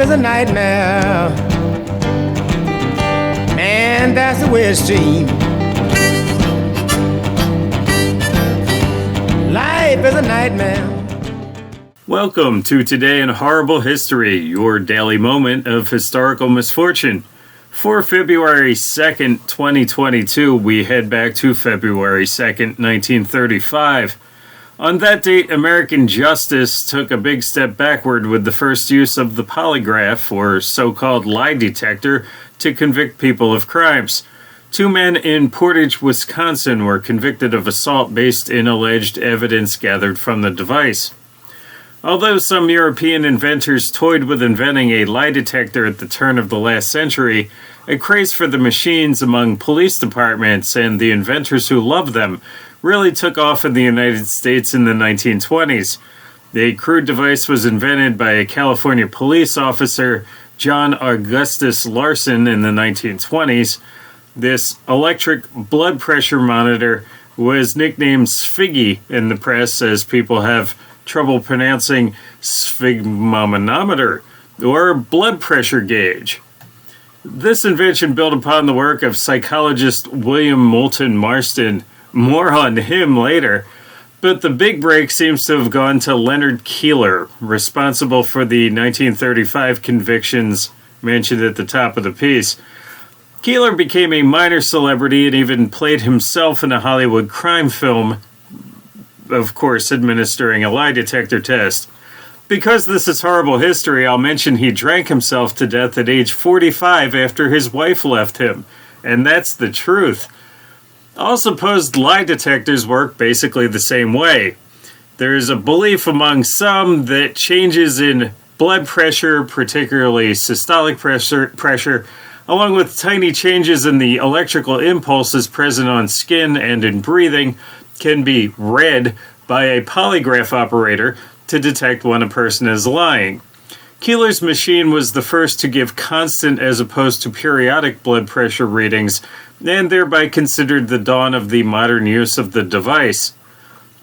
is a nightmare. Man, that's the way it seems. Life is a nightmare. Welcome to Today in Horrible History, your daily moment of historical misfortune. For February 2nd, 2022, we head back to February 2nd, 1935. On that date, American justice took a big step backward with the first use of the polygraph, or so-called lie detector, to convict people of crimes. 2 men in Portage, Wisconsin were convicted of assault based in alleged evidence gathered from the device. Although some European inventors toyed with inventing a lie detector at the turn of the last century, a craze for the machines among police departments and the inventors who loved them really took off in the United States in the 1920s. The crude device was invented by a California police officer, John Augustus Larson, in the 1920s. This electric blood pressure monitor was nicknamed Sfiggy in the press, as people have trouble pronouncing sphygmomanometer, or blood pressure gauge. This invention built upon the work of psychologist William Moulton Marston. More on him later. But the big break seems to have gone to Leonard Keeler, responsible for the 1935 convictions mentioned at the top of the piece. Keeler became a minor celebrity and even played himself in a Hollywood crime film, of course administering a lie detector test. Because this is horrible history, I'll mention he drank himself to death at age 45 after his wife left him. And that's the truth. All supposed lie detectors work basically the same way. There is a belief among some that changes in blood pressure, particularly systolic pressure, along with tiny changes in the electrical impulses present on skin and in breathing, can be read by a polygraph operator to detect when a person is lying. Keeler's machine was the first to give constant as opposed to periodic blood pressure readings, and thereby considered the dawn of the modern use of the device.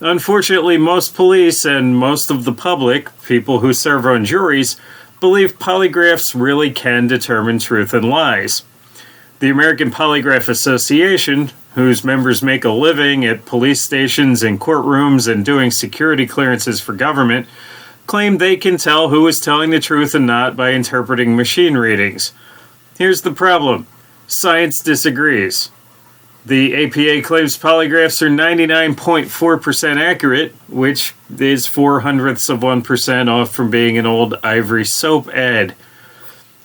Unfortunately, most police and most of the public, people who serve on juries, believe polygraphs really can determine truth and lies. The American Polygraph Association, whose members make a living at police stations and courtrooms and doing security clearances for government, claim they can tell who is telling the truth and not by interpreting machine readings. Here's the problem. Science disagrees. The APA claims polygraphs are 99.4% accurate, which is 0.04% off from being an old Ivory soap ad.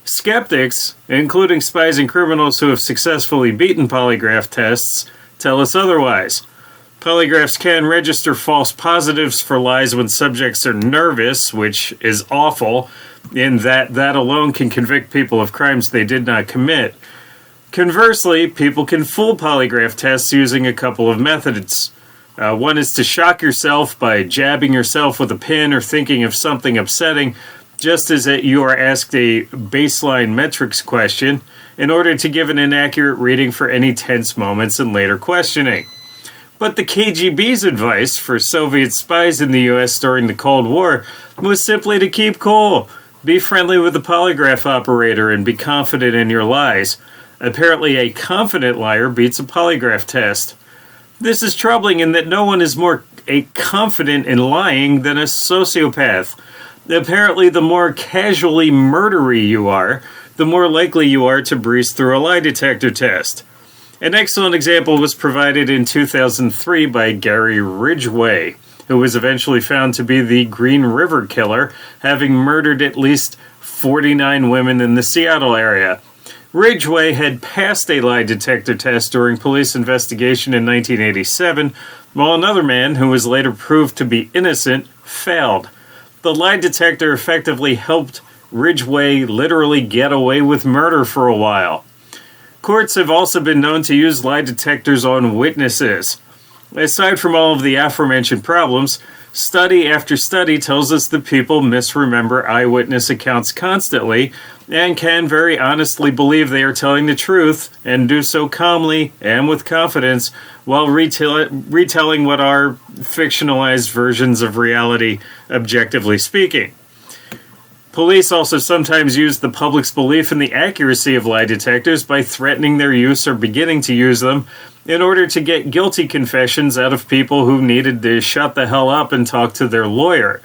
Skeptics, including spies and criminals who have successfully beaten polygraph tests, tell us otherwise. Polygraphs can register false positives for lies when subjects are nervous, which is awful, in that alone can convict people of crimes they did not commit. Conversely, people can fool polygraph tests using a couple of methods. One is to shock yourself by jabbing yourself with a pin or thinking of something upsetting, just as you are asked a baseline metrics question, in order to give an inaccurate reading for any tense moments in later questioning. But the KGB's advice for Soviet spies in the U.S. during the Cold War was simply to keep cool, be friendly with the polygraph operator, and be confident in your lies. Apparently, a confident liar beats a polygraph test. This is troubling in that no one is more confident in lying than a sociopath. Apparently, the more casually murdery you are, the more likely you are to breeze through a lie detector test. An excellent example was provided in 2003 by Gary Ridgway, who was eventually found to be the Green River Killer, having murdered at least 49 women in the Seattle area. Ridgway had passed a lie detector test during police investigation in 1987, while another man, who was later proved to be innocent, failed. The lie detector effectively helped Ridgway literally get away with murder for a while. Courts have also been known to use lie detectors on witnesses. Aside from all of the aforementioned problems, study after study tells us that people misremember eyewitness accounts constantly and can very honestly believe they are telling the truth and do so calmly and with confidence while retelling what are fictionalized versions of reality, objectively speaking. Police also sometimes use the public's belief in the accuracy of lie detectors by threatening their use or beginning to use them in order to get guilty confessions out of people who needed to shut the hell up and talk to their lawyer.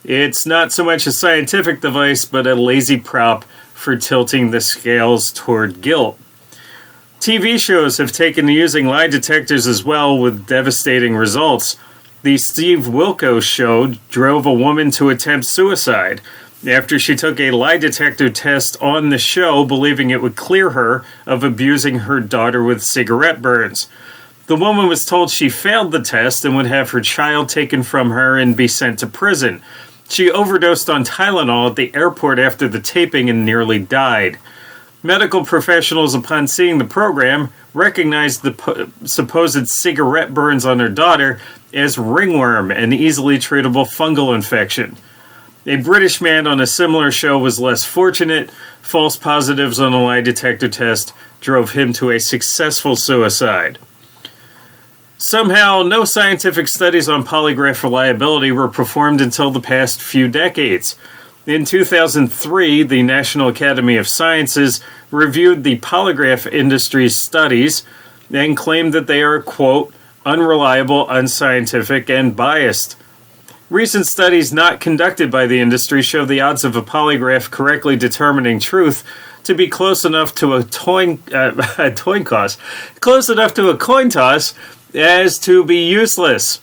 It's not so much a scientific device, but a lazy prop for tilting the scales toward guilt. TV shows have taken to using lie detectors as well, with devastating results. The Steve Wilkos show drove a woman to attempt suicide after she took a lie detector test on the show, believing it would clear her of abusing her daughter with cigarette burns. The woman was told she failed the test and would have her child taken from her and be sent to prison. She overdosed on Tylenol at the airport after the taping and nearly died. Medical professionals, upon seeing the program, recognized the supposed cigarette burns on her daughter as ringworm, an easily treatable fungal infection. A British man on a similar show was less fortunate. False positives on a lie detector test drove him to a successful suicide. Somehow, no scientific studies on polygraph reliability were performed until the past few decades. In 2003, the National Academy of Sciences reviewed the polygraph industry's studies and claimed that they are, quote, unreliable, unscientific, and biased. Recent studies not conducted by the industry show the odds of a polygraph correctly determining truth to be close enough to a coin toss as to be useless.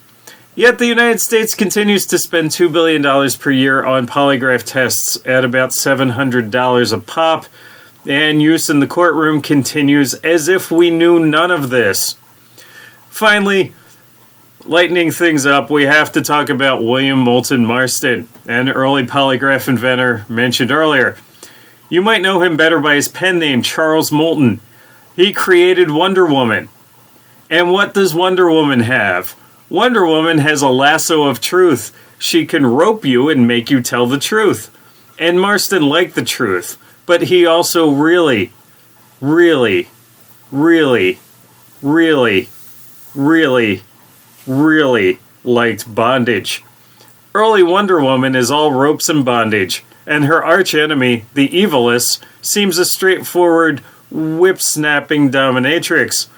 Yet the United States continues to spend $2 billion per year on polygraph tests at about $700 a pop, and use in the courtroom continues as if we knew none of this. Finally, lightening things up, we have to talk about William Moulton Marston, an early polygraph inventor mentioned earlier. You might know him better by his pen name, Charles Moulton. He created Wonder Woman. And what does Wonder Woman have? Wonder Woman has a lasso of truth. She can rope you and make you tell the truth. And Marston liked the truth, but he also really, really, really, really, really, really liked bondage. Early Wonder Woman is all ropes and bondage, and her archenemy, the Eviless, seems a straightforward, whip-snapping dominatrix.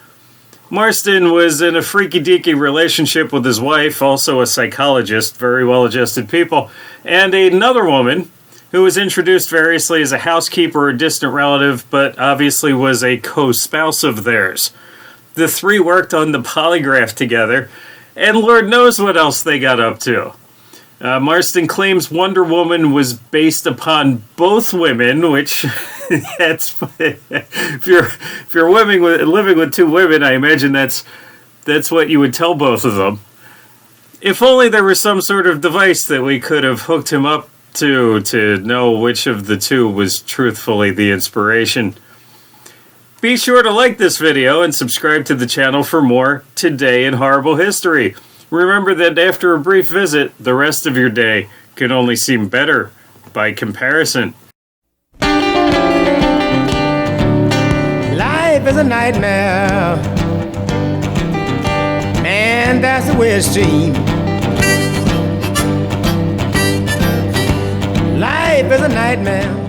Marston was in a freaky-deaky relationship with his wife, also a psychologist, very well-adjusted people, and another woman who was introduced variously as a housekeeper or distant relative, but obviously was a co-spouse of theirs. The three worked on the polygraph together, and Lord knows what else they got up to. Marston claims Wonder Woman was based upon both women, which that's if you're living with two women, I imagine that's what you would tell both of them. If only there was some sort of device that we could have hooked him up to know which of the two was truthfully the inspiration. Be sure to like this video and subscribe to the channel for more Today in Horrible History. Remember that after a brief visit, the rest of your day can only seem better by comparison. Life is a nightmare, and that's the way it seems. Life is a nightmare.